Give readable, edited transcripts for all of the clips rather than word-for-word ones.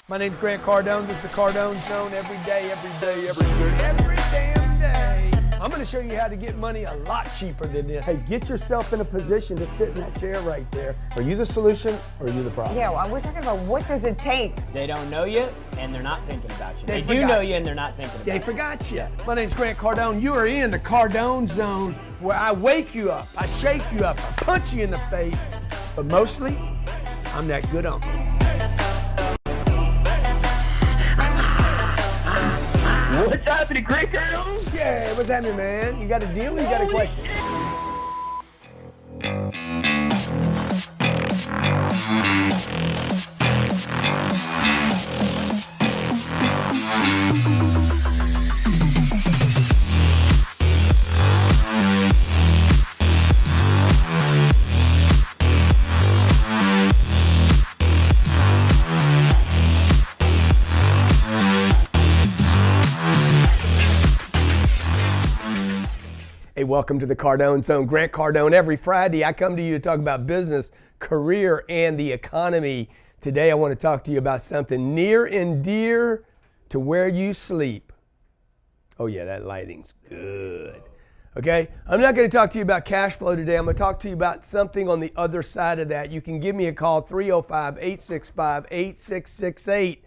My name's Grant Cardone. This is the Cardone Zone every day, every damn day. I'm going to show you how to get money a lot cheaper than this. Hey, get yourself in a position to sit in that chair right there. Are you the solution or are you the problem? Yeah, well, we're talking about what does it take? They don't know you, and they're not thinking about you. They do forgot know you. you, and they're not thinking about you. They forgot you. My name's Grant Cardone. You are in the Cardone Zone, where I wake you up, I shake you up, I punch you in the face. But mostly, I'm that good uncle. What's happening, Grant Cardone? Yeah, what's happening, man? You got a deal or you got a question? Hey, welcome to the Cardone Zone. Grant Cardone. Every Friday, I come to you to talk about business, career, and the economy. Today, I want to talk to you about something near and dear to where you sleep. Oh yeah, that lighting's good. Okay, I'm not going to talk to you about cash flow today. I'm going to talk to you about something on the other side of that. You can give me a call, 305-865-8668.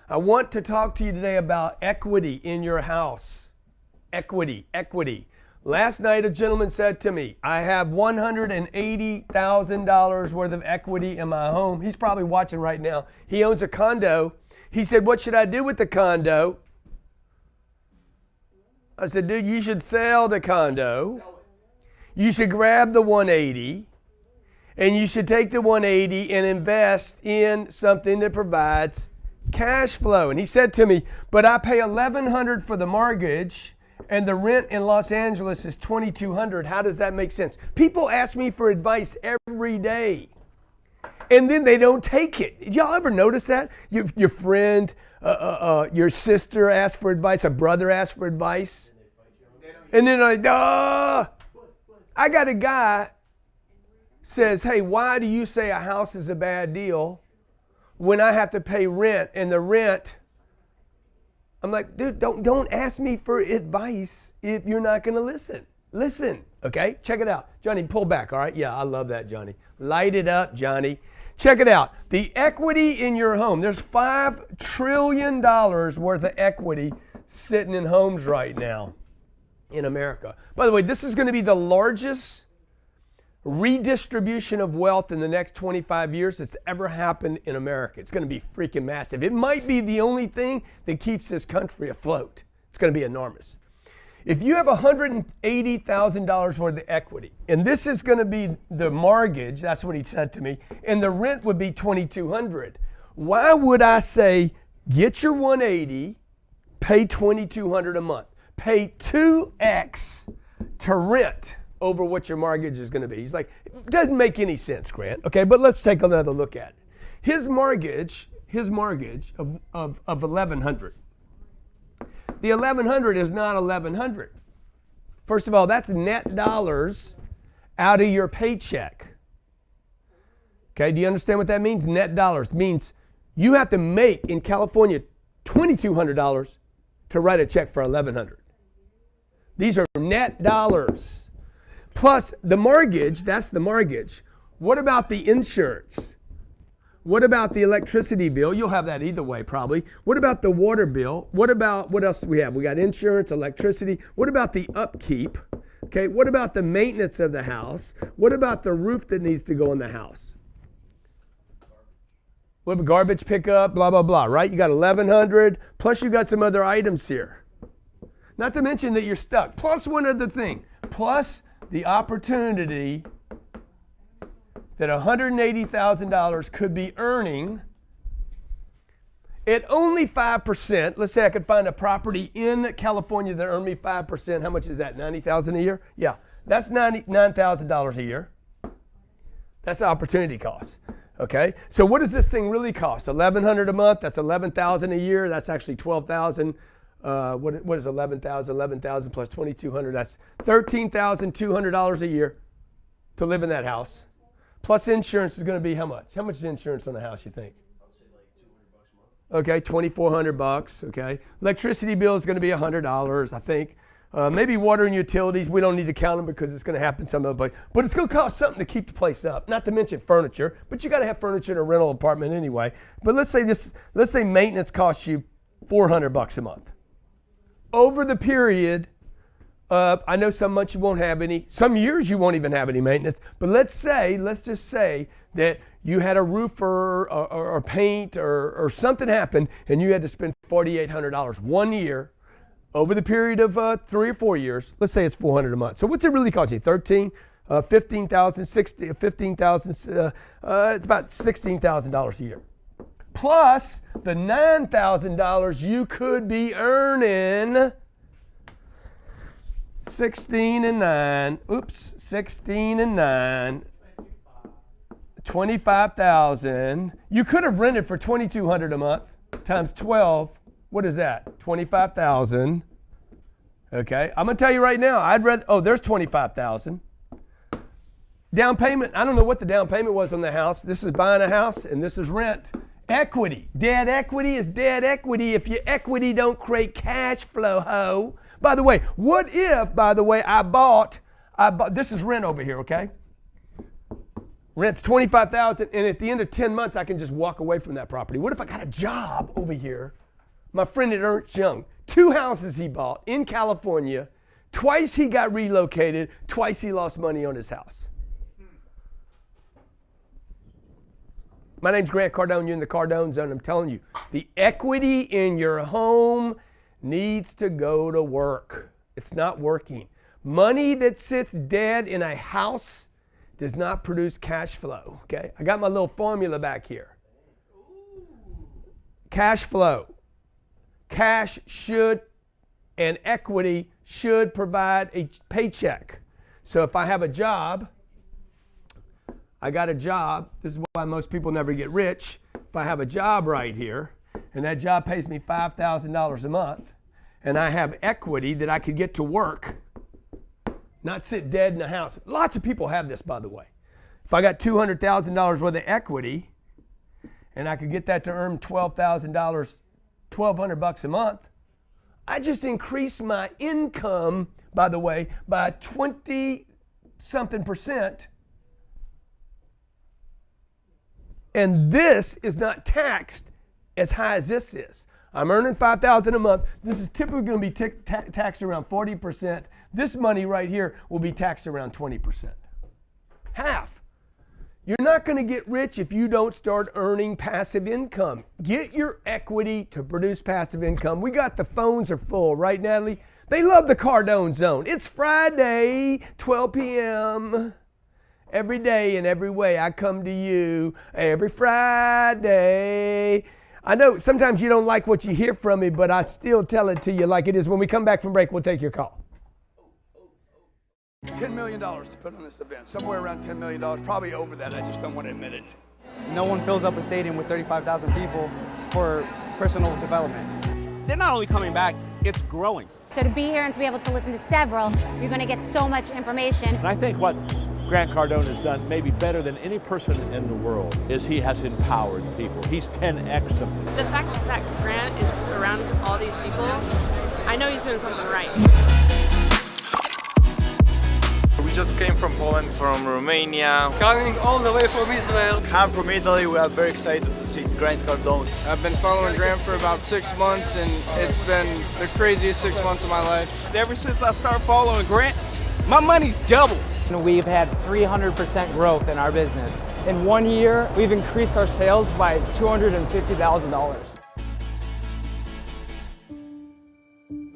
I want to talk to you today about equity in your house. Equity. Last night, a gentleman said to me, I have $180,000 worth of equity in my home. He's probably watching right now. He owns a condo. He said, what should I do with the condo? I said, dude, you should sell the condo. You should grab the 180, and you should take the 180 and invest in something that provides cash flow. And he said to me, but I pay $1,100 for the mortgage, and the rent in Los Angeles is $2,200. How does that make sense? People ask me for advice every day, and then they don't take it. Y'all ever notice that? Your friend, your sister asks for advice, a brother asks for advice, and then I got a guy says, hey, why do you say a house is a bad deal when I have to pay rent, and the rent, I'm like, dude, don't ask me for advice if you're not going to listen. Listen, okay? Check it out. Johnny, pull back, all right? Yeah, I love that, Johnny. Light it up, Johnny. Check it out. The equity in your home, there's $5 trillion worth of equity sitting in homes right now in America. By the way, this is going to be the largest redistribution of wealth in the next 25 years that's ever happened in America. It's going to be freaking massive. It might be the only thing that keeps this country afloat. It's going to be enormous. If you have $180,000 worth of equity, and this is going to be the mortgage, that's what he said to me, and the rent would be $2,200. Why would I say get your 180, pay $2,200 a month, pay 2x to rent over what your mortgage is going to be? He's like, it doesn't make any sense, Grant. Okay, but let's take another look at it. His mortgage of $1,100. The $1,100 is not $1,100. First of all, that's net dollars out of your paycheck. Okay, do you understand what that means? Net dollars means you have to make in California $2,200 to write a check for $1,100. These are net dollars. Plus the mortgage, that's the mortgage. What about the insurance? What about the electricity bill? You'll have that either way probably. What about the water bill? What else do we have? We got insurance, electricity. What about the upkeep? Okay, what about the maintenance of the house? What about the roof that needs to go in the house? What about garbage pickup, blah, blah, blah, right? You got $1,100, plus you got some other items here. Not to mention that you're stuck. Plus one other thing. Plus the opportunity that $180,000 could be earning at only 5%. Let's say I could find a property in California that earned me 5%. How much is that? $90,000 a year? Yeah, that's $99,000 a year. That's the opportunity cost. Okay, so what does this thing really cost? $1,100 a month. That's $11,000 a year. That's actually $12,000. What is 11,000? 11,000 plus 2,200. That's $13,200 a year to live in that house. Plus insurance is going to be how much? How much is insurance on the house, you think? I'll say like $200 a month. Okay, $2,400. Okay, electricity bill is going to be $100, I think. Maybe water and utilities. We don't need to count them because it's going to happen some other place. But it's going to cost something to keep the place up. Not to mention furniture. But you got to have furniture in a rental apartment anyway. But let's say maintenance costs you $400 a month. Over the period, I know some months you won't have any. Some years you won't even have any maintenance. But let's just say that you had a roofer or paint or something happened and you had to spend $4,800 one year. Over the period of 3 or 4 years, let's say it's $400 a month. So what's it really cost you? 13, 15,000, 16, 15,000. It's about $16,000 a year. Plus the $9,000 you could be earning. 16 and 9. Oops, 16 and 9. 25,000. You could have rented for $2,200 a month times 12. What is that? 25,000. Okay, I'm gonna tell you right now. There's 25,000. Down payment. I don't know what the down payment was on the house. This is buying a house, and this is rent. Equity. Dead equity is dead equity if your equity don't create cash flow. Ho. By the way, what if? I bought. This is rent over here. Okay. Rent's $25,000, and at the end of 10 months, I can just walk away from that property. What if I got a job over here? My friend at Ernst Young, 2 houses he bought in California. Twice he got relocated. Twice he lost money on his house. My name's Grant Cardone. You're in the Cardone zone. I'm telling you, the equity in your home needs to go to work. It's not working. Money that sits dead in a house does not produce cash flow. Okay, I got my little formula back here. Cash flow. Cash should and equity should provide a paycheck. So if I have a job, I got a job. This is why most people never get rich. If I have a job right here, and that job pays me $5,000 a month, and I have equity that I could get to work, not sit dead in a house. Lots of people have this, by the way. If I got $200,000 worth of equity, and I could get that to earn $12,000, $1,200 a month, I just increased my income, by the way, by 20-something%. And this is not taxed as high as this is. I'm earning $5,000 a month. This is typically going to be taxed around 40%. This money right here will be taxed around 20%. Half. You're not going to get rich if you don't start earning passive income. Get your equity to produce passive income. We got the phones are full, right, Natalie? They love the Cardone Zone. It's Friday, 12 p.m. Every day and every way I come to you every Friday. I know sometimes you don't like what you hear from me, but I still tell it to you like it is. When we come back from break, we'll take your call. $10 million to put on this event, somewhere around $10 million, probably over that, I just don't want to admit it. No one fills up a stadium with 35,000 people for personal development. They're not only coming back, it's growing. So to be here and to be able to listen to several, you're going to get so much information. And I think what Grant Cardone has done maybe better than any person in the world is he has empowered people. He's 10x them. The fact that Grant is around all these people, I know he's doing something right. We just came from Poland, from Romania. Coming all the way from Israel. I'm from Italy. We are very excited to see Grant Cardone. I've been following Grant for about 6 months, and it's been the craziest 6 months of my life. Ever since I started following Grant, my money's doubled. We've had 300% growth in our business. In 1 year, we've increased our sales by $250,000.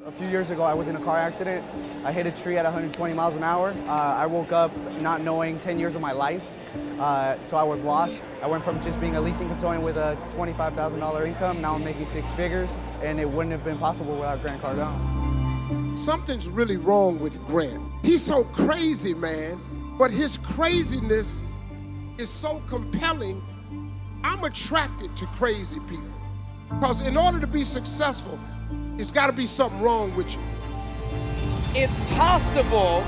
A few years ago, I was in a car accident. I hit a tree at 120 miles an hour. I woke up not knowing 10 years of my life, so I was lost. I went from just being a leasing consultant with a $25,000 income, now I'm making 6 figures, and it wouldn't have been possible without Grant Cardone. Something's really wrong with Grant. He's so crazy, man, but his craziness is so compelling. I'm attracted to crazy people because in order to be successful, it's got to be something wrong with you. It's possible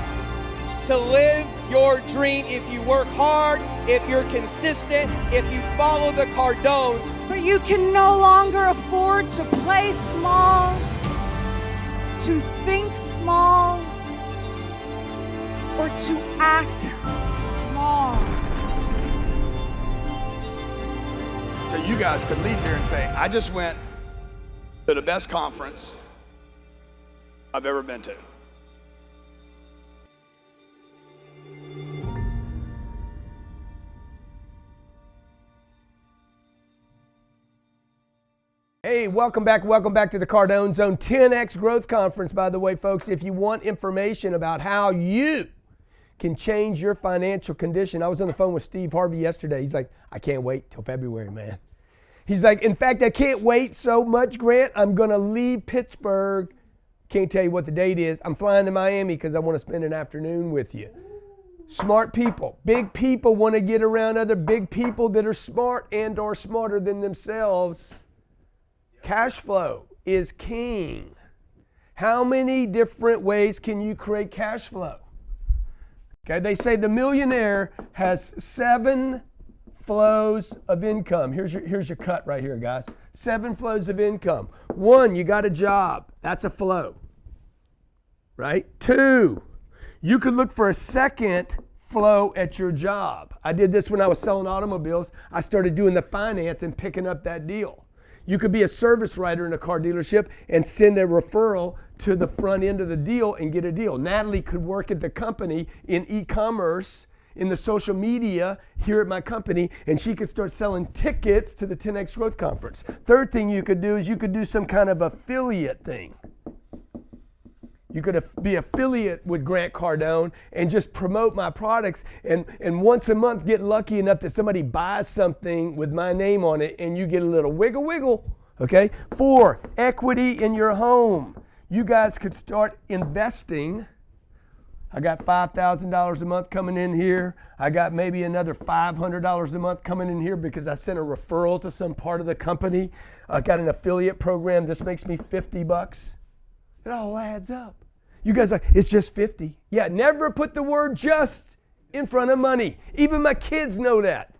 to live your dream if you work hard, if you're consistent, if you follow the Cardones. But you can no longer afford to play small, to think small, or to act small. So you guys could leave here and say, I just went to the best conference I've ever been to. Hey, welcome back to the Cardone Zone 10X Growth Conference. By the way, folks, if you want information about how you can change your financial condition, I was on the phone with Steve Harvey yesterday. He's like, I can't wait till February, man. He's like, in fact, I can't wait so much, Grant. I'm going to leave Pittsburgh. Can't tell you what the date is. I'm flying to Miami because I want to spend an afternoon with you. Smart people, big people want to get around other big people that are smart and or smarter than themselves. Cash flow is king. How many different ways can you create cash flow? Okay, they say the millionaire has 7 flows of income. Here's your cut right here, guys. 7 flows of income. 1, you got a job. That's a flow, right? 2, you could look for a second flow at your job. I did this when I was selling automobiles. I started doing the finance and picking up that deal. You could be a service writer in a car dealership and send a referral to the front end of the deal and get a deal. Natalie could work at the company in e-commerce, in the social media here at my company, and she could start selling tickets to the 10X Growth Conference. Third thing you could do is you could do some kind of affiliate thing. You could be affiliate with Grant Cardone and just promote my products and once a month get lucky enough that somebody buys something with my name on it and you get a little wiggle, okay? 4, equity in your home. You guys could start investing. I got $5,000 a month coming in here. I got maybe another $500 a month coming in here because I sent a referral to some part of the company. I got an affiliate program. This makes me $50. It all adds up. You guys are like, it's just 50. Yeah, never put the word just in front of money. Even my kids know that.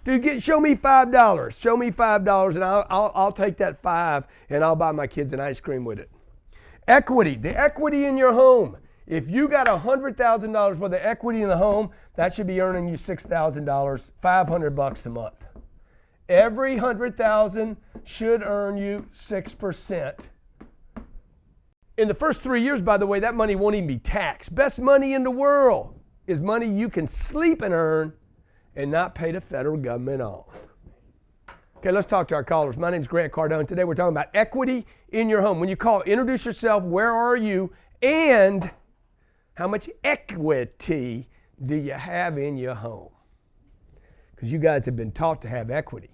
Dude, show me $5. Show me $5 and I'll take that 5 and I'll buy my kids an ice cream with it. Equity, the equity in your home. If you got $100,000 worth of equity in the home, that should be earning you $6,000, $500 a month. Every $100,000 should earn you 6%. In the first 3 years, by the way, that money won't even be taxed. Best money in the world is money you can sleep and earn and not pay the federal government on. Okay, let's talk to our callers. My name's Grant Cardone. Today we're talking about equity in your home. When you call, introduce yourself, where are you, and how much equity do you have in your home? Because you guys have been taught to have equity.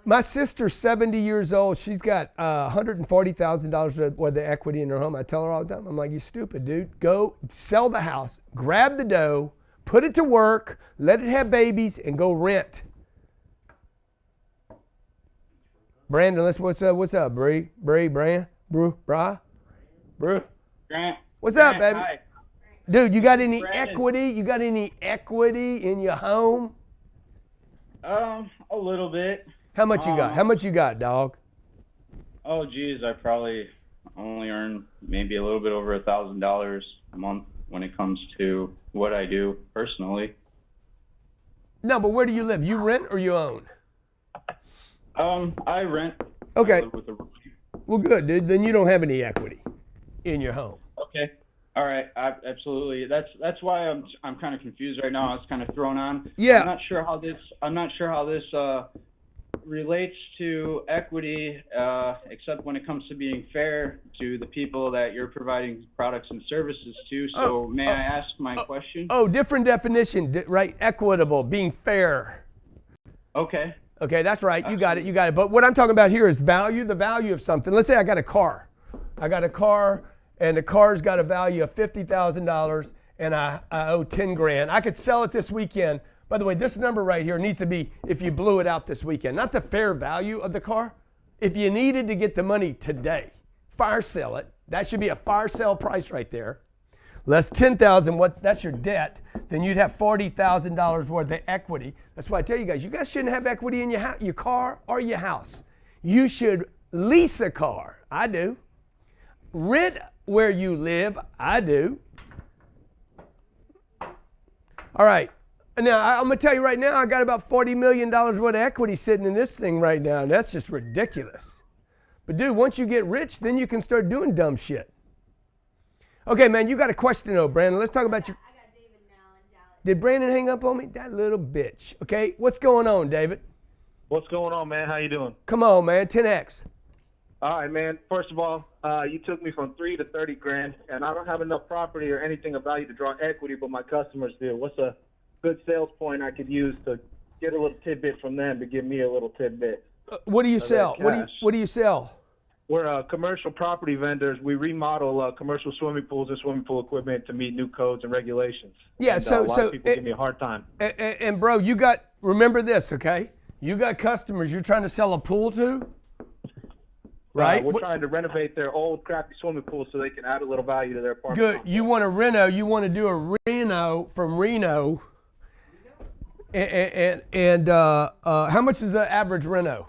My sister's 70 years old. She's got $140,000 worth of equity in her home. I tell her all the time, I'm like, you stupid, dude. Go sell the house, grab the dough, put it to work, let it have babies, and go rent. Brandon, what's up, Bree, Grant. What's up, baby? Hi. Dude, you got any Brandon. equity? You got any equity in your home? A little bit. How much you got? How much you got, dog? Oh, geez, I probably only earn maybe a little bit over $1,000 a month when it comes to what I do personally. No, but where do you live? You rent or you own? I rent. Okay. I live with a roommate. Well, good, dude. Then you don't have any equity in your home. Okay. All right. Absolutely. That's why I'm kind of confused right now. I was kind of thrown on. Yeah. I'm not sure how this relates to equity, except when it comes to being fair to the people that you're providing products and services to. So may I ask my question? Oh, different definition, right? Equitable, being fair. Okay. Okay, that's right. You got it. But what I'm talking about here is value, the value of something. Let's say I got a car. And the car's got a value of $50,000 and I owe 10 grand. I could sell it this weekend. By the way, this number right here needs to be if you blew it out this weekend, not the fair value of the car. If you needed to get the money today, fire sale it. That should be a fire sale price right there. less $10,000, that's your debt, then you'd have $40,000 worth of equity. That's why I tell you guys shouldn't have equity in your car or your house. You should lease a car. I do. Rent where you live. I do. All right. Now, I'm going to tell you right now, I got about $40 million worth of equity sitting in this thing right now, and that's just ridiculous. But dude, once you get rich, then you can start doing dumb shit. Okay, man, you got a question though, Brandon. Let's talk about your... I got David now in Dallas. Did Brandon hang up on me? That little bitch. Okay, what's going on, David? What's going on, man? How you doing? Come on, man, 10X. All right, man. First of all, you took me from 3 to 30 grand, and I don't have enough property or anything of value to draw equity, but my customers do. What's a good sales point I could use to get a little tidbit from them to give me a little tidbit? What do you sell? What do you sell? We're commercial property vendors. We remodel commercial swimming pools and swimming pool equipment to meet new codes and regulations. Yeah, and, so a lot of people give me a hard time. And bro, remember this, okay? You got customers you're trying to sell a pool to, right? We're trying to renovate their old crappy swimming pool so they can add a little value to their apartment. Good. You want to reno? You want to do a reno from Reno? And how much is the average reno?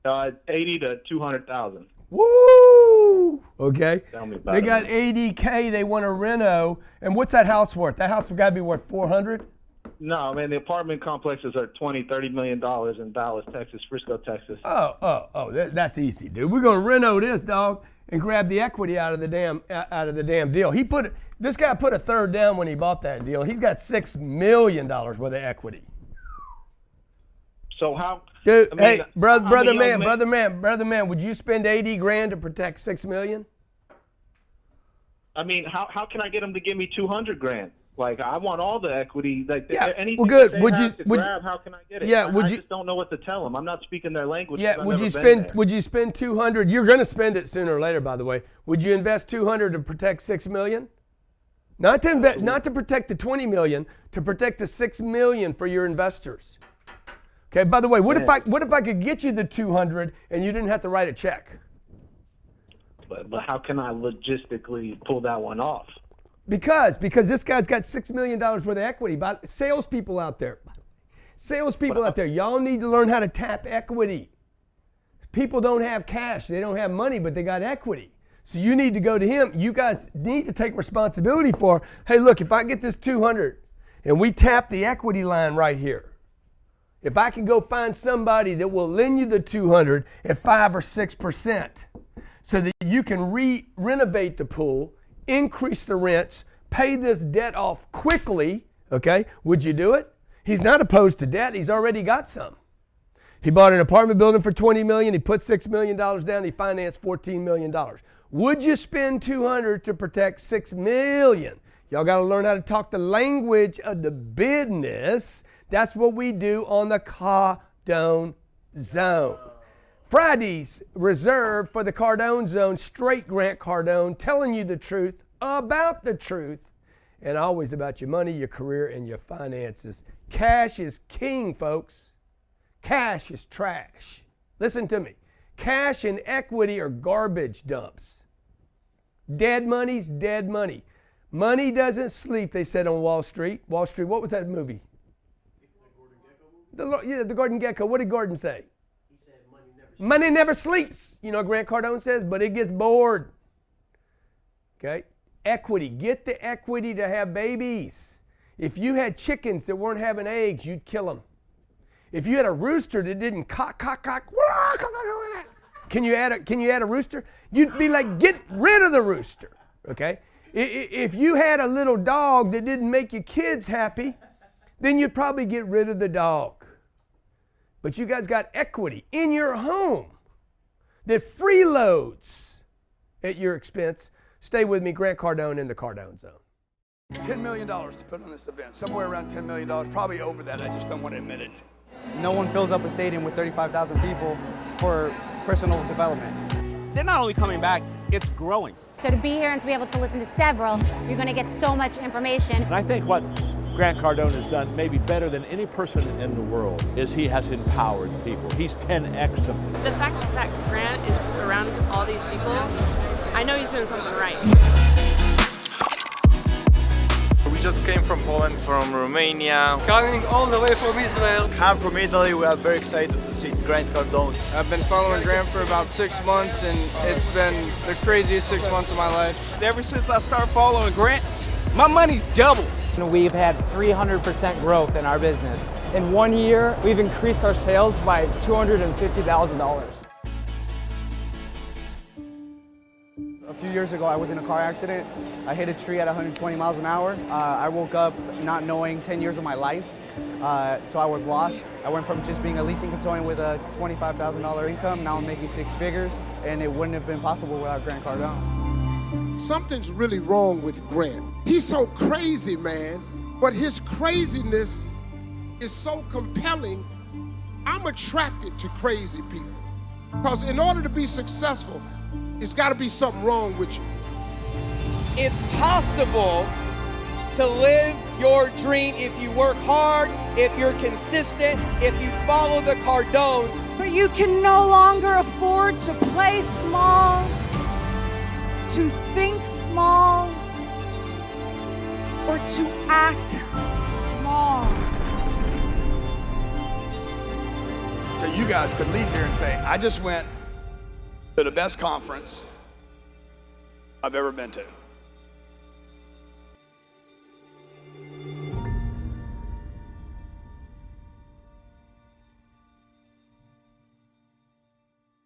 80 to 200,000. Woo! Okay. Tell me about they got $80K. They want a reno. And what's that house worth? That house has got to be worth $400. No, man. The apartment complexes are $20-30 million in Dallas, Texas, Frisco, Texas. That's easy, dude. We're gonna reno this dog and grab the equity out of the damn deal. This guy put a third down when he bought that deal. He's got $6 million worth of equity. So how? Dude, hey, brother man, would you spend 80 grand to protect 6 million? I mean, how can I get them to give me 200 grand? Like, I want all the equity. Like, anything well, good. That they have to grab, how can I get it? Yeah, I just don't know what to tell them. I'm not speaking their language. Yeah, would you spend 200? You're going to spend it sooner or later, by the way. Would you invest 200 to protect 6 million? Not to protect the 20 million, to protect the 6 million for your investors. Okay. By the way, what if I could get you the 200 and you didn't have to write a check? But how can I logistically pull that one off? Because this guy's got $6 million worth of equity. Salespeople out there, y'all need to learn how to tap equity. People don't have cash, they don't have money, but they got equity. So you need to go to him. You guys need to take responsibility for, hey, look, if I get this 200 and we tap the equity line right here, if I can go find somebody that will lend you the 200 at 5 or 6% so that you can renovate the pool, increase the rents, pay this debt off quickly, okay, would you do it? He's not opposed to debt. He's already got some. He bought an apartment building for $20 million. He put $6 million down. He financed $14 million. Would you spend $200 to protect $6 million? Y'all got to learn how to talk the language of the business. That's what we do on the Cardone Zone. Fridays reserved for the Cardone Zone, straight Grant Cardone, telling you the truth about the truth, and always about your money, your career, and your finances. Cash is king, folks. Cash is trash. Listen to me. Cash and equity are garbage dumps. Dead money's dead money. Money doesn't sleep, they said on Wall Street. Wall Street, what was that movie? The Gordon Gecko. What did Gordon say? He said money never sleeps. You know, Grant Cardone says, but it gets bored. Okay? Equity. Get the equity to have babies. If you had chickens that weren't having eggs, you'd kill them. If you had a rooster that didn't cock, can you add a rooster? You'd be like, get rid of the rooster. Okay? If you had a little dog that didn't make your kids happy, then you'd probably get rid of the dog. But you guys got equity in your home that freeloads at your expense. Stay with me, Grant Cardone in the Cardone Zone. $10 million to put on this event, somewhere around $10 million, probably over that, I just don't want to admit it. No one fills up a stadium with 35,000 people for personal development. They're not only coming back, it's growing. So to be here and to be able to listen to several, you're going to get so much information. And I think what Grant Cardone has done maybe better than any person in the world is he has empowered people. He's 10X'd them. The fact that Grant is around all these people, I know he's doing something right. just came from Poland, from Romania. Coming all the way from Israel. I'm from Italy. We are very excited to see Grant Cardone. I've been following Grant for about 6 months, and it's been the craziest 6 months of my life. Ever since I started following Grant, my money's doubled. We've had 300% growth in our business. In 1 year, we've increased our sales by $250,000. A few years ago, I was in a car accident. I hit a tree at 120 miles an hour. I woke up not knowing 10 years of my life, so I was lost. I went from just being a leasing consultant with a $25,000 income, now I'm making 6 figures, and it wouldn't have been possible without Grant Cardone. Something's really wrong with Grant. He's so crazy, man, but his craziness is so compelling. I'm attracted to crazy people, because in order to be successful, it's got to be something wrong with you. It's possible to live your dream if you work hard, if you're consistent, if you follow the Cardones. But you can no longer afford to play small, to think small, or to act small. So you guys could leave here and say, I just went to the best conference I've ever been to.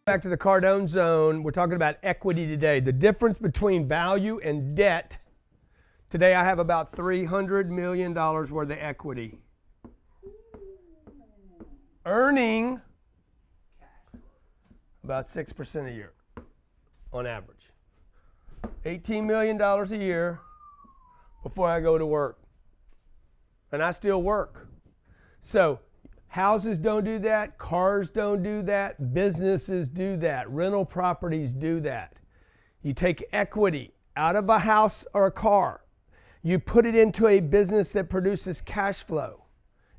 Back to the Cardone zone, we're talking about equity today. The difference between value and debt. Today I have about $300 million worth of equity. Earning about 6% a year on average. $18 million a year before I go to work. And I still work. So houses don't do that, cars don't do that, businesses do that, rental properties do that. You take equity out of a house or a car, you put it into a business that produces cash flow,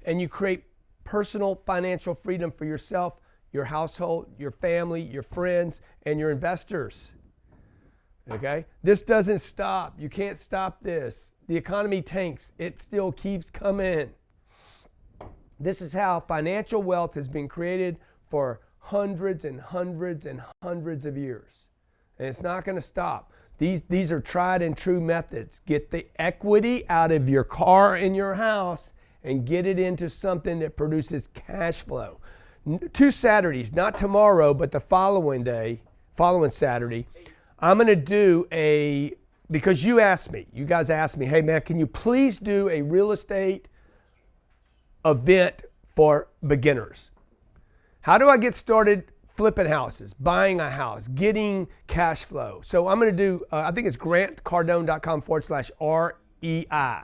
and you create personal financial freedom for yourself, your household, your family, your friends, and your investors. Okay? This doesn't stop. You can't stop this. The economy tanks. It still keeps coming. This is how financial wealth has been created for hundreds and hundreds and hundreds of years. And it's not going to stop. These are tried and true methods. Get the equity out of your car and your house and get it into something that produces cash flow. 2 Saturdays, not tomorrow, but the following Saturday, I'm going to do because you guys asked me, hey man, can you please do a real estate event for beginners? How do I get started flipping houses, buying a house, getting cash flow? So I'm going to do, I think it's grantcardone.com/REI.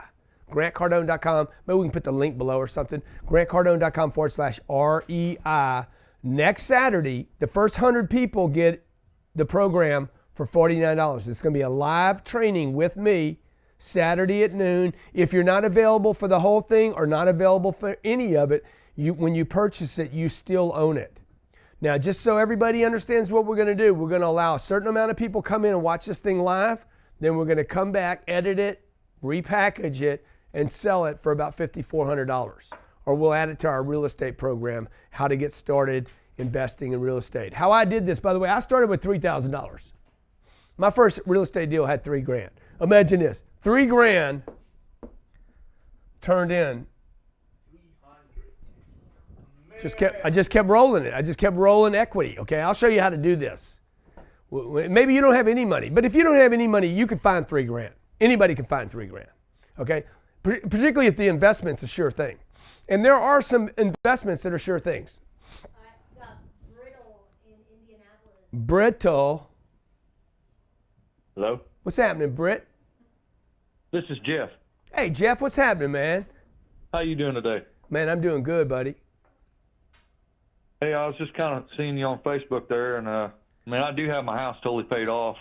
GrantCardone.com. Maybe we can put the link below or something. GrantCardone.com/REI. Next Saturday, the first 100 people get the program for $49. It's going to be a live training with me Saturday at noon. If you're not available for the whole thing or not available for any of it, when you purchase it, you still own it. Now, just so everybody understands what we're going to do, we're going to allow a certain amount of people come in and watch this thing live. Then we're going to come back, edit it, repackage it, and sell it for about $5,400. Or we'll add it to our real estate program, how to get started investing in real estate. How I did this, by the way, I started with $3,000. My first real estate deal had $3,000. Imagine this, $3,000 turned in. I just kept rolling it. I just kept rolling equity. Okay, I'll show you how to do this. Maybe you don't have any money, but if you don't have any money, you can find $3,000. Anybody can find $3,000. Okay, particularly if the investment's a sure thing. And there are some investments that are sure things. Brittle. Hello? What's happening, Britt? This is Jeff. Hey, Jeff, what's happening, man? How you doing today? Man, I'm doing good, buddy. Hey, I was just kind of seeing you on Facebook there, and I do have my house totally paid off,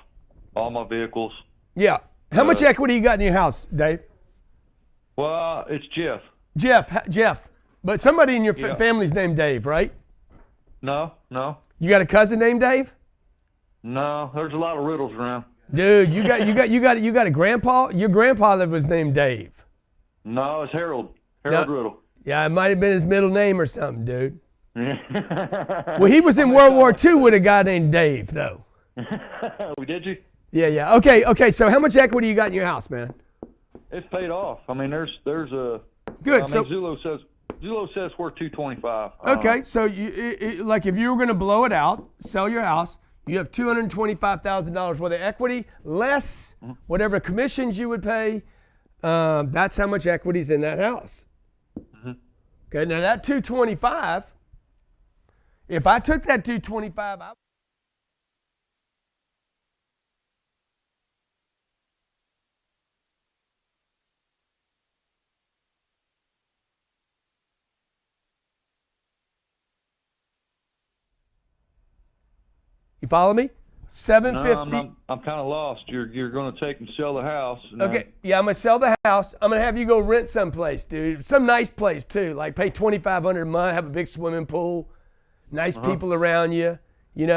all my vehicles. Yeah. How much equity you got in your house, Dave? Well, it's Jeff. Jeff. But somebody in your family's named Dave, right? No. You got a cousin named Dave? No, there's a lot of riddles around. Dude, you got a grandpa? Your grandpa that was named Dave. No, it's Harold. Harold No. Riddle. Yeah, it might have been his middle name or something, dude. Well, he was in World War II with a guy named Dave, though. Did you? Yeah. Okay. So how much equity you got in your house, man? It's paid off. I mean, there's a. Good. I mean, Zillow says worth $225. Okay, so like if you were going to blow it out, sell your house, you have $225,000 worth of equity, less whatever commissions you would pay. That's how much equity's in that house. Okay, now that 225, if I took that 225, you follow me? 750. No, I'm kind of lost. You're going to take and sell the house. Okay, yeah, I'm going to sell the house. I'm going to have you go rent someplace, dude. Some nice place, too. Like pay $2,500 a month, have a big swimming pool, nice people around you,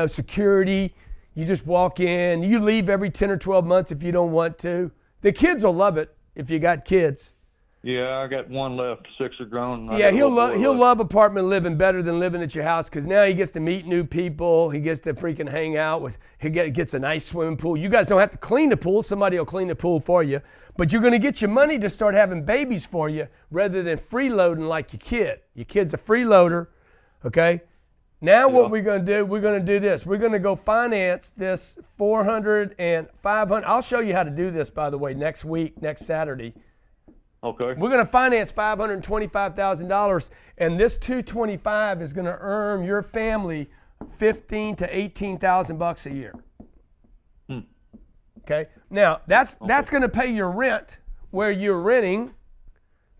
security. You just walk in. You leave every 10 or 12 months if you don't want to. The kids will love it if you got kids. Yeah, I got one left. 6 are grown. Yeah, he'll love apartment living better than living at your house because now he gets to meet new people. He gets to freaking hang out with. He gets a nice swimming pool. You guys don't have to clean the pool. Somebody will clean the pool for you. But you're going to get your money to start having babies for you rather than freeloading like your kid. Your kid's a freeloader, okay? Now what we're going to do, we're going to do this. We're going to go finance this $400 and $500. I'll show you how to do this, by the way, next week, next Saturday. Okay. We're going to finance $525,000, and this $225 is going to earn your family $15,000 to $18,000 a year. Okay. Now that's going to pay your rent where you're renting.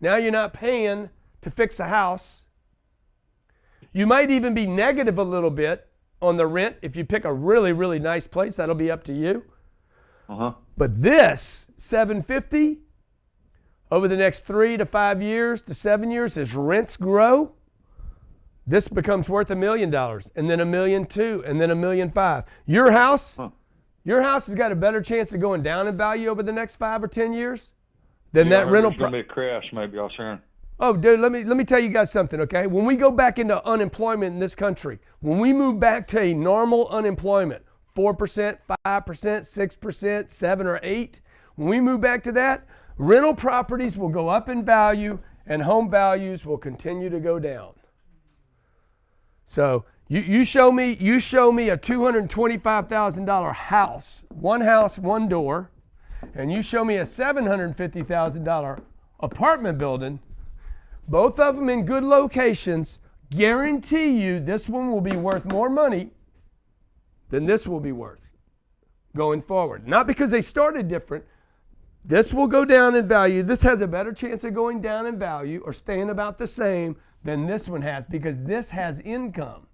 Now you're not paying to fix a house. You might even be negative a little bit on the rent if you pick a really, really nice place. That'll be up to you. But this $750. Over the next 3 to 5 years to 7 years, as rents grow, this becomes worth $1 million, and then $1.2 million, and then $1.5 million. Your house has got a better chance of going down in value over the next 5 or 10 years than that rental. There's going to be a crash, maybe. I was hearing. Oh, dude, let me tell you guys something, okay? When we go back into unemployment in this country, when we move back to a normal unemployment, 4%, 5%, 6%, 7 or 8, when we move back to that, rental properties will go up in value and home values will continue to go down. So you show me a $225,000 house, one door, and you show me a $750,000 apartment building, both of them in good locations, guarantee you this one will be worth more money than this will be worth going forward. Not because they started different. This will go down in value. This has a better chance of going down in value or staying about the same than this one has because this has income.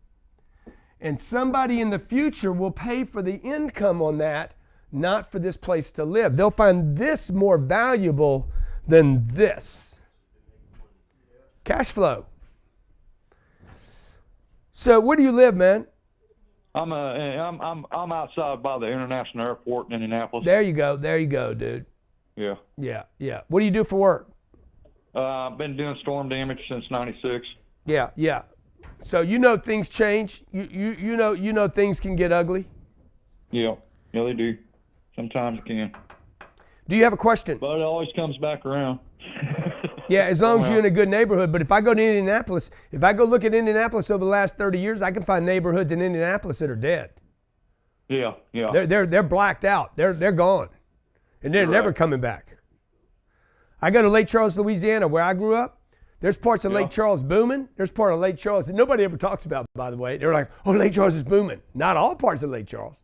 And somebody in the future will pay for the income on that, not for this place to live. They'll find this more valuable than this. Cash flow. So where do you live, man? I'm outside by the international airport in Indianapolis. There you go, dude. Yeah. What do you do for work? I've been doing storm damage since '96. Yeah. So things change. You know things can get ugly. Yeah, they do. Sometimes it can. Do you have a question? But it always comes back around. Yeah, as long as you're in a good neighborhood. But if I go to Indianapolis, if I go look at Indianapolis over the last 30 years, I can find neighborhoods in Indianapolis that are dead. Yeah. They're blacked out. They're gone. And they're never coming back. I go to Lake Charles, Louisiana, where I grew up. There's parts of Lake Charles booming. There's part of Lake Charles that nobody ever talks about, by the way. They're like, oh, Lake Charles is booming. Not all parts of Lake Charles.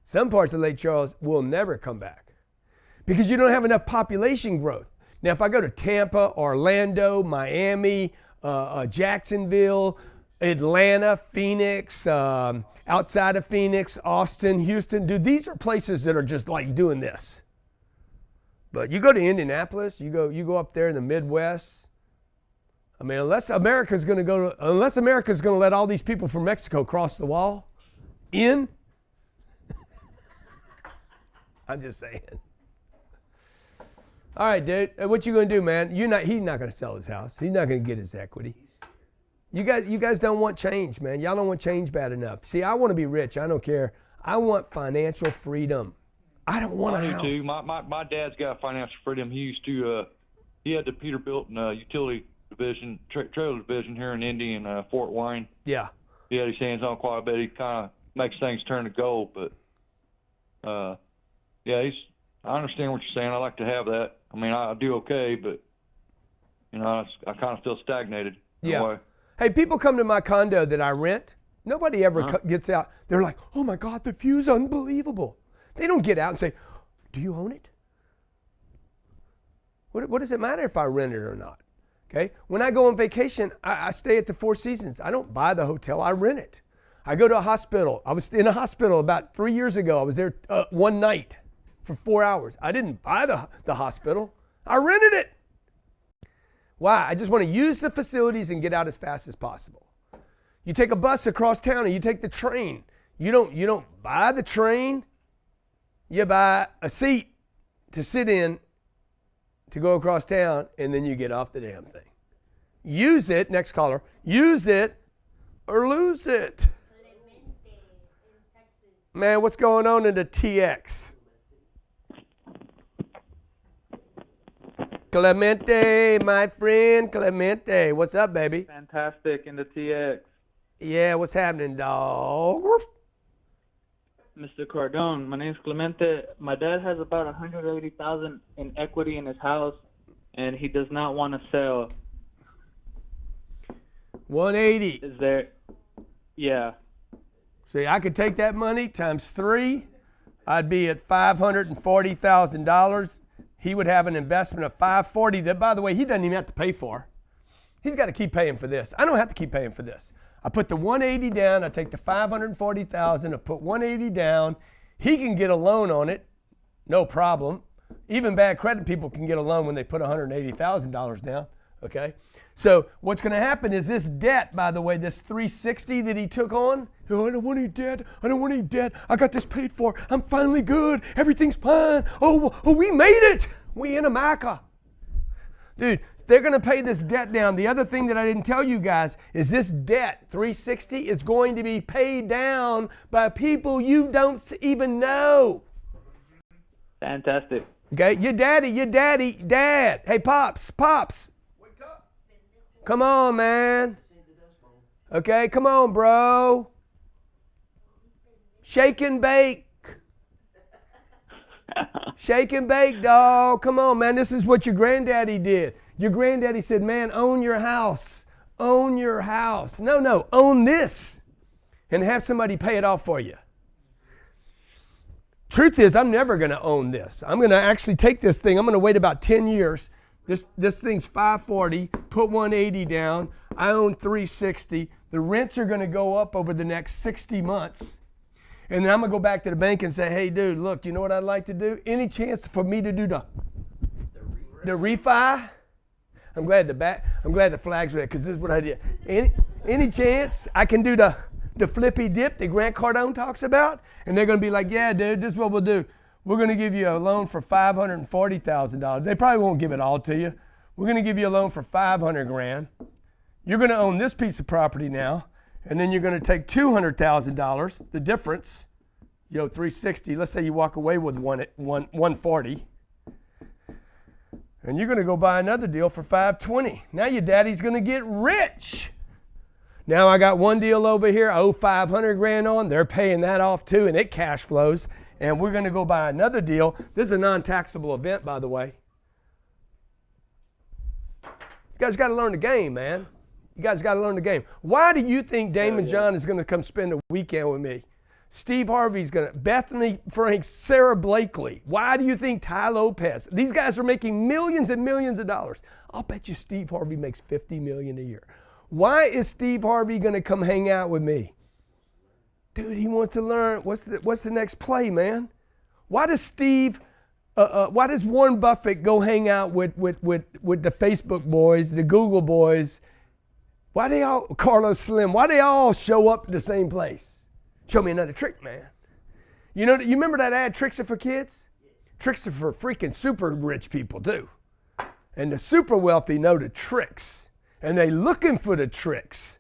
Some parts of Lake Charles will never come back because you don't have enough population growth. Now, if I go to Tampa, Orlando, Miami, Jacksonville, Atlanta, Phoenix, outside of Phoenix, Austin, Houston, dude, these are places that are just like doing this. But you go to Indianapolis, you go up there in the Midwest. I mean, unless America's going to let all these people from Mexico cross the wall in, I'm just saying. All right, dude. What you gonna do, man? He's not gonna sell his house. He's not gonna get his equity. You guys don't want change, man. Y'all don't want change bad enough. See, I want to be rich. I don't care. I want financial freedom. I don't want a house. I do too. My dad's got financial freedom. He used to, he had the Peterbilt utility division, trailer division here in Indy and Fort Wayne. Yeah. He had his hands on quite a bit. He kind of makes things turn to gold. But, yeah, I understand what you're saying. I like to have that. I mean, I do okay, but, I kind of feel stagnated. Yeah. Hey, people come to my condo that I rent. Nobody ever gets out. They're like, oh, my God, the view's unbelievable. They don't get out and say, do you own it? What does it matter if I rent it or not? Okay. When I go on vacation, I stay at the Four Seasons. I don't buy the hotel. I rent it. I go to a hospital. I was in a hospital about 3 years ago. I was there one night for 4 hours. I didn't buy the hospital. I rented it. Why? I just want to use the facilities and get out as fast as possible. You take a bus across town or you take the train. You don't buy the train. You buy a seat to sit in to go across town, and then you get off the damn thing. Use it, next caller, use it or lose it. Man, what's going on in the TX? Clemente, my friend, Clemente. What's up, baby? Fantastic in the TX. Yeah, what's happening, dog? Mr. Cardone, my name's Clemente. My dad has about $180,000 in equity in his house, and he does not want to sell. 180. Is there? Yeah. See, I could take that money times 3. I'd be at $540,000. He would have an investment of $540 that, by the way, he doesn't even have to pay for. He's got to keep paying for this. I don't have to keep paying for this. I put the 180 down. I take the 540,000. I put 180 down. He can get a loan on it, no problem. Even bad credit people can get a loan when they put $180,000 down. Okay. So what's going to happen is this debt, by the way, this 360 that he took on. Oh, I don't want any debt. I don't want any debt. I got this paid for. I'm finally good. Everything's fine. Oh, we made it. We in America. Dude, they're going to pay this debt down. The other thing that I didn't tell you guys is this debt, 360, is going to be paid down by people you don't even know. Fantastic. Okay, your dad. Hey, Pops. Wake up. Come on, man. Okay, come on, bro. Shake and bake. Shake and bake, dog. Come on, man. This is what your granddaddy did. Your granddaddy said, man, own your house. Own your house. No, own this and have somebody pay it off for you. Truth is, I'm never going to own this. I'm going to actually take this thing. I'm going to wait about 10 years. This thing's 540, put 180 down. I own 360. The rents are going to go up over the next 60 months. And then I'm going to go back to the bank and say, hey, dude, look, you know what I'd like to do? Any chance for me to do the refi? I'm glad the flags were there because this is what I did. Any chance I can do the flippy dip that Grant Cardone talks about? And they're going to be like, yeah, dude, this is what we'll do. We're going to give you a loan for $540,000. They probably won't give it all to you. We're going to give you a loan for $500,000. You're going to own this piece of property now, and then you're going to take $200,000, the difference, 360. Let's say you walk away with 140. And you're going to go buy another deal for $520. Now your daddy's going to get rich. Now I got one deal over here I owe $500,000 on. They're paying that off too, and it cash flows. And we're going to go buy another deal. This is a non-taxable event, by the way. You guys got to learn the game, man. You guys got to learn the game. Why do you think Damon John is going to come spend a weekend with me? Steve Harvey's going to, Bethany Frank, Sarah Blakely. Why do you think Ty Lopez? These guys are making millions and millions of dollars. I'll bet you Steve Harvey makes $50 million a year. Why is Steve Harvey going to come hang out with me? Dude, he wants to learn what's the next play, man. Why does Warren Buffett go hang out with the Facebook boys, the Google boys? Why they all, Carlos Slim, why they all show up at the same place? Show me another trick, man. You remember that ad, Tricks Are for Kids? Tricks are for freaking super rich people, too. And the super wealthy know the tricks, and they looking for the tricks.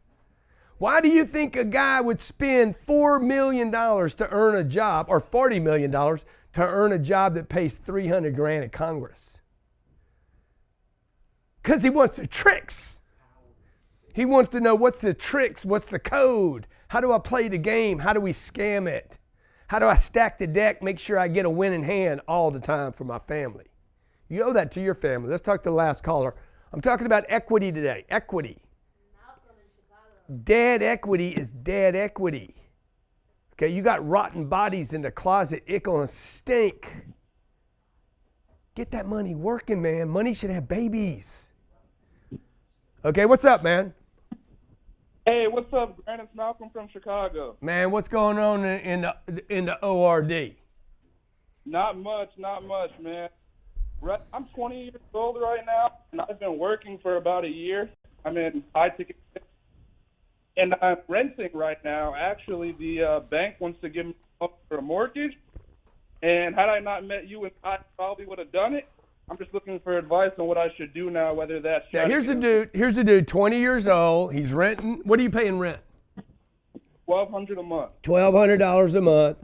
Why do you think a guy would spend $4 million to earn a job, or $40 million to earn a job that pays $300,000 at Congress? Because he wants the tricks. He wants to know what's the tricks, what's the code, how do I play the game, how do we scam it, how do I stack the deck, make sure I get a winning hand all the time for my family. You owe that to your family. Let's talk to the last caller. I'm talking about equity today. Equity. Dead equity is dead equity. Okay, you got rotten bodies in the closet. It gonna stink. Get that money working, man. Money should have babies. Okay, what's up, man? Hey, what's up, Grant? It's Malcolm from Chicago. Man, what's going on in the ORD? Not much, man. I'm 20 years old right now, and I've been working for about a year. I'm in high ticket, and I'm renting right now. Actually, the bank wants to give me a loan for a mortgage, and had I not met you, I probably would have done it. I'm just looking for advice on what I should do now, whether that's... Yeah, here's a dude, 20 years old. He's renting. What are you paying rent? $1,200 a month. $1,200 a month.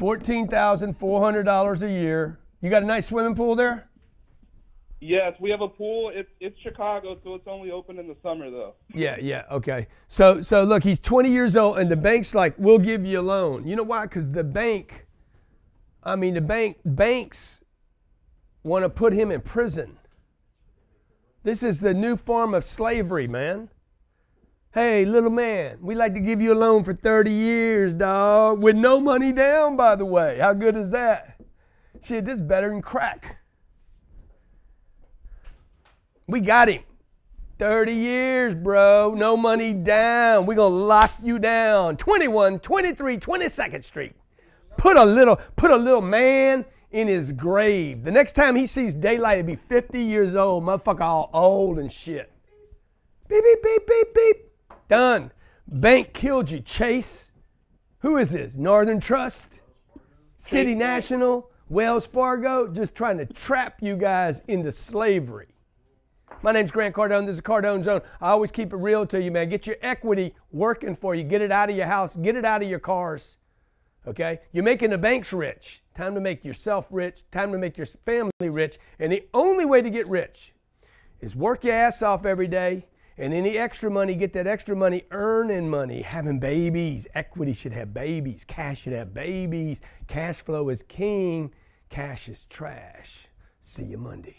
$14,400 a year. You got a nice swimming pool there? Yes, we have a pool. It's Chicago, so it's only open in the summer, though. Yeah, okay. So look, he's 20 years old, and the bank's like, we'll give you a loan. You know why? Because the banks want to put him in prison. This is the new form of slavery, man. Hey, little man, we'd like to give you a loan for 30 years, dog, with no money down, by the way. How good is that? Shit, this is better than crack. We got him. 30 years, bro. No money down. We're going to lock you down. 2123 22nd Street. Put a little man in his grave. The next time he sees daylight, he'll be 50 years old. Motherfucker all old and shit. Beep, beep, beep, beep, beep. Done. Bank killed you, Chase. Who is this? Northern Trust? City National? Wells Fargo? Just trying to trap you guys into slavery. My name's Grant Cardone. This is Cardone Zone. I always keep it real to you, man. Get your equity working for you. Get it out of your house. Get it out of your cars. Okay? You're making the banks rich. Time to make yourself rich. Time to make your family rich. And the only way to get rich is work your ass off every day. And any extra money, get that extra money earning money, having babies. Equity should have babies. Cash should have babies. Cash flow is king. Cash is trash. See you Monday.